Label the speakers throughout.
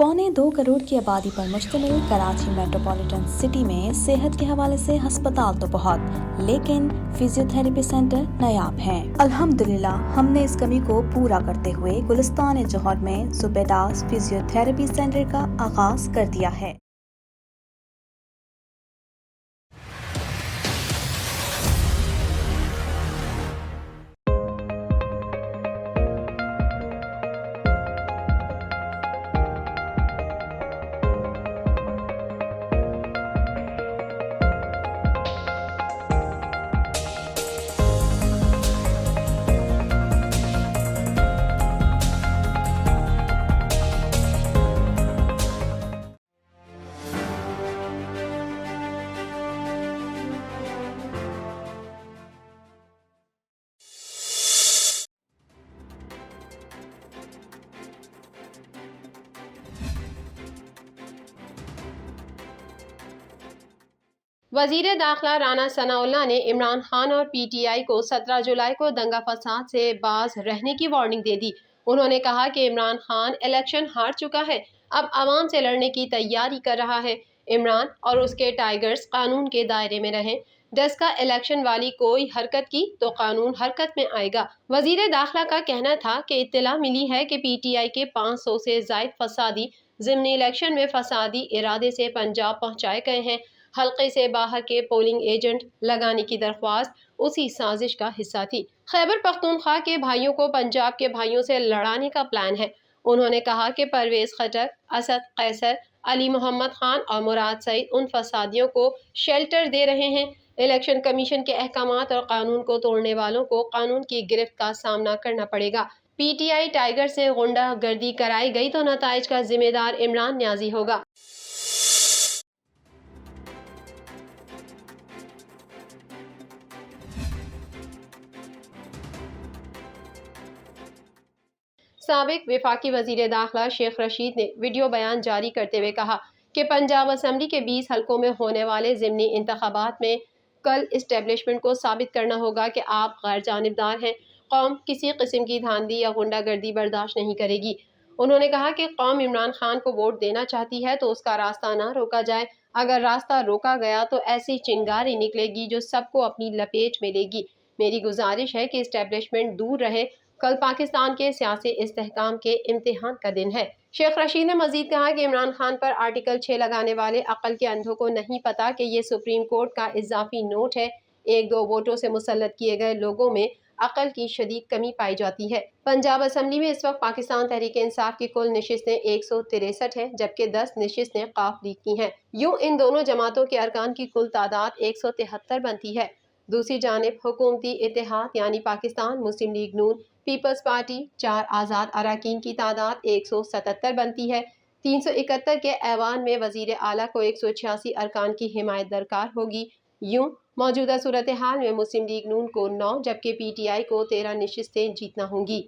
Speaker 1: 2.25 करोड़ की आबादी पर मुश्तमिल कराची मेट्रोपॉलिटन सिटी में सेहत के हवाले से हस्पताल तो बहुत, लेकिन फिजियोथेरेपी सेंटर नायाब हैं। अल्हम्दुलिल्लाह हमने इस कमी को पूरा करते हुए गुलिस्तान जौहर में ज़ुबैदास फिजियोथेरेपी सेंटर का आगाज कर दिया है।
Speaker 2: वजीर दाखिला राना सनाउल्लाह ने इमरान खान और PTI को 17 जुलाई को दंगा फसाद से बाज रहने की वार्निंग दे दी। उन्होंने कहा कि इमरान खान इलेक्शन हार चुका है, अब आवाम से लड़ने की तैयारी कर रहा है। इमरान और उसके टाइगर्स कानून के दायरे में रहें। डस्का इलेक्शन वाली कोई हरकत की तो कानून हरकत में आएगा। वजीर दाखिला का कहना था कि इत्तला मिली है कि PTI के 500 से जायद फसादी ज़िमनी इलेक्शन में फसादी इरादे से पंजाब पहुंचाए गए हैं। हल्के से बाहर के पोलिंग एजेंट लगाने की दरख्वास्त उसी साजिश का हिस्सा थी। खैबर पख्तूनख्वा के भाइयों को पंजाब के भाइयों से लड़ाने का प्लान है। उन्होंने कहा कि परवेज खट्टर, असद कैसर, अली मोहम्मद खान और मुराद सईद उन फसादियों को शेल्टर दे रहे हैं। इलेक्शन कमीशन के अहकामात और कानून को तोड़ने वालों को कानून की गिरफ्त का सामना करना पड़ेगा। PTI टाइगर से गुंडा गर्दी कराई गई तो नताइज का जिम्मेदार इमरान न्याजी होगा। साबिक वफाकी वजीर दाखिला शेख रशीद ने वीडियो बयान जारी करते हुए कहा कि पंजाब असम्बली के 20 हलकों में होने वाले ज़िमनी इंतखाबात में कल इस्टेब्लिशमेंट को साबित करना होगा कि आप गैर जानिबदार हैं। कौम किसी किस्म की धांधली या गुंडागर्दी बर्दाश्त नहीं करेगी। उन्होंने कहा कि कौम इमरान खान को वोट देना चाहती है तो उसका रास्ता ना रोका जाए। अगर रास्ता रोका गया तो ऐसी चिंगारी निकलेगी जो सबको अपनी लपेट में लेगी। मेरी गुजारिश है कि इस्टेब्लिशमेंट दूर रहे। कल पाकिस्तान के सियासी इस्तेहकाम के इम्तिहान का दिन है। शेख रशीद ने मजीद कहा कि इमरान खान पर आर्टिकल 6 लगाने वाले अक्ल के अंधों को नहीं पता कि ये सुप्रीम कोर्ट का इजाफी नोट है। 1-2 वोटों से मुसल्लत किए गए लोगों में अक्ल की शदीद कमी पाई जाती है। पंजाब असम्बली में इस वक्त पाकिस्तान तहरीक इंसाफ की कुल नशिस्तें 163 है, जबकि 10 नशिस्तें काफ लीग की हैं। यूं इन दोनों जमातों के अरकान की कुल तादाद 173 बनती है। दूसरी जानिब हुकूमती इत्तेहाद यानी पाकिस्तान मुस्लिम लीग नून पीपल्स पार्टी 4 आज़ाद अरकान की तादाद 177 बनती है। 371 के ऐवान में वजीर आला को 186 अरकान की हिमायत दरकार होगी। यूं मौजूदा सूरत हाल में मुस्लिम लीग नून को 9 जबकि PTI को 13 नशिस्तें जीतना होंगी।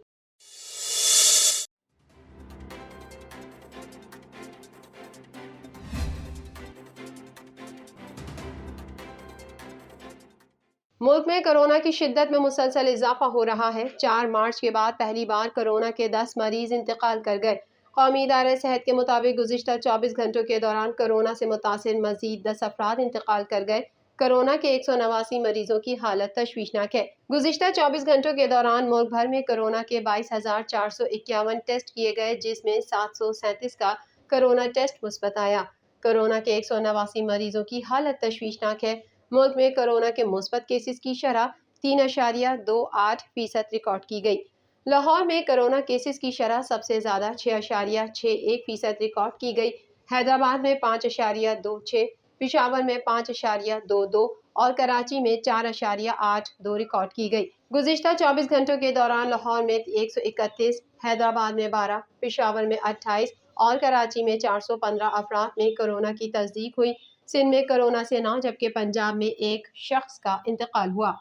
Speaker 2: मुल्क में कोरोना की शिद्दत में मुसलसल इजाफा हो रहा है। 4 मार्च के बाद पहली बार कोरोना के 10 मरीज इंतकाल कर गए। कौमी इदारे सेहत के मुताबिक गुज़िश्ता 24 घंटों के दौरान कोरोना से मुतासिर मजीद 10 अफराद इंतकाल कर गए। कोरोना के 189 मरीजों की हालत तशवीशनाक है। गुज़िश्ता 24 घंटों के दौरान मुल्क भर में कोरोना के 22,451 टेस्ट किए गए, जिसमें 737 का कोरोना टेस्ट मुस्बत आया। कोरोना के 189 मरीजों की हालत तशवीशनाक है। मुल्क में कोरोना के मुस्बत केसेस की शरह 3.28% रिकॉर्ड की गई। लाहौर में कोरोना केसेस की शरह सबसे ज़्यादा 6.61% रिकॉर्ड की गई। हैदराबाद में 5.26, पिशावर में 5.22 और कराची में 4.82 रिकॉर्ड की गई। गुज़िश्ता 24 घंटों के दौरान लाहौर में 131, हैदराबाद में 12, पिशावर में 28 और कराची में 415 अफराद में कोरोना की तस्दीक हुई। सिंध में कोरोना से 9 जबकि पंजाब में 1 शख्स का इंतकाल हुआ।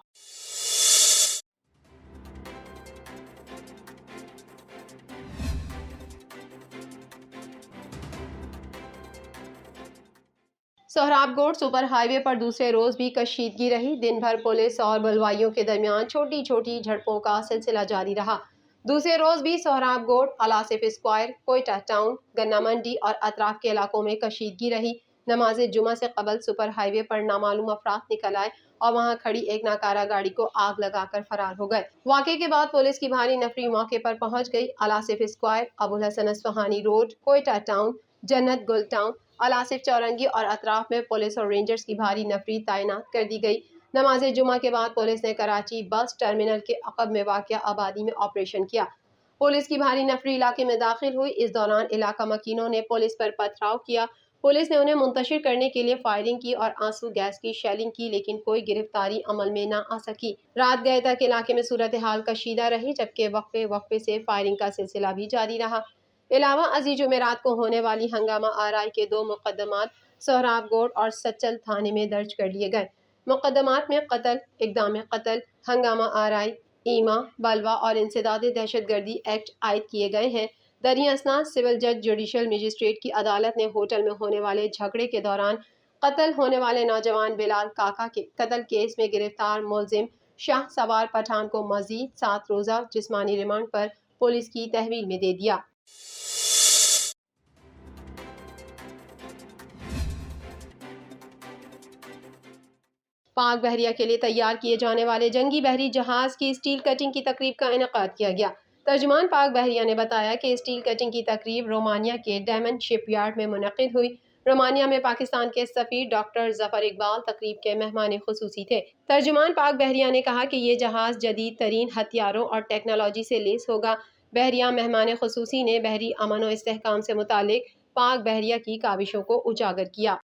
Speaker 2: सोहराबकोट सुपर हाईवे पर दूसरे रोज भी कशीदगी रही। दिन भर पुलिस और बलवाइयों के दरमियान छोटी छोटी झड़पों का सिलसिला जारी रहा। دوسرے روز بھی سہراب گوڑ، آلاصف اسکوائر، کوئٹہ ٹاؤن، گنا منڈی اور اطراف کے علاقوں میں کشیدگی رہی۔ نماز جمعہ سے قبل سپر ہائی وے پر نامعلوم افراد نکل آئے اور وہاں کھڑی ایک ناکارہ گاڑی کو آگ لگا کر فرار ہو گئے۔ واقعے کے بعد پولیس کی بھاری نفری موقع پر پہنچ گئی۔ آلاصف اسکوائر، ابو الحسن اصفہانی روڈ، کوئٹہ ٹاؤن، جنت گل ٹاؤن، آلاصف چورنگی اور اطراف میں پولیس اور رینجرز کی بھاری نفری تعینات کر دی گئی۔ نماز جمعہ کے بعد پولیس نے کراچی بس ٹرمینل کے عقب میں واقع آبادی میں آپریشن کیا۔ پولیس کی بھاری نفری علاقے میں داخل ہوئی۔ اس دوران علاقہ مکینوں نے پولیس پر پتھراؤ کیا۔ پولیس نے انہیں منتشر کرنے کے لیے فائرنگ کی اور آنسو گیس کی شیلنگ کی، لیکن کوئی گرفتاری عمل میں نہ آ سکی۔ رات گئے تک علاقے میں صورتحال کشیدہ رہی، جبکہ وقفے سے فائرنگ کا سلسلہ بھی جاری رہا۔ علاوہ ازیں جمعرات کو ہونے والی ہنگامہ آرائی کے 2 مقدمات سہراب گوڑ اور سچل تھانے میں درج کر لیے گئے۔ مقدمات میں قتل، اقدام قتل، ہنگامہ آرائی، ایما، بلوہ اور انسداد دہشت گردی ایکٹ عائد کیے گئے ہیں۔ دریں اثنا سول جج جوڈیشل مجسٹریٹ کی عدالت نے ہوٹل میں ہونے والے جھگڑے کے دوران قتل ہونے والے نوجوان بلال کاکا کے قتل کیس میں گرفتار ملزم شاہ سوار پٹھان کو مزید 7 روزہ جسمانی ریمانڈ پر پولیس کی تحویل میں دے دیا۔ پاک بحریہ کے لیے تیار کیے جانے والے جنگی بحری جہاز کی اسٹیل کٹنگ کی تقریب کا انعقاد کیا گیا۔ ترجمان پاک بحریہ نے بتایا کہ اسٹیل کٹنگ کی تقریب رومانیہ کے ڈیمن شپ یارڈ میں منعقد ہوئی۔ رومانیہ میں پاکستان کے سفیر ڈاکٹر ظفر اقبال تقریب کے مہمان خصوصی تھے۔ ترجمان پاک بحریہ نے کہا کہ یہ جہاز جدید ترین ہتھیاروں اور ٹیکنالوجی سے لیس ہوگا۔ بحریہ مہمان خصوصی نے بحری امن و استحکام سے متعلق پاک بحریہ کی کاوشوں کو اجاگر کیا۔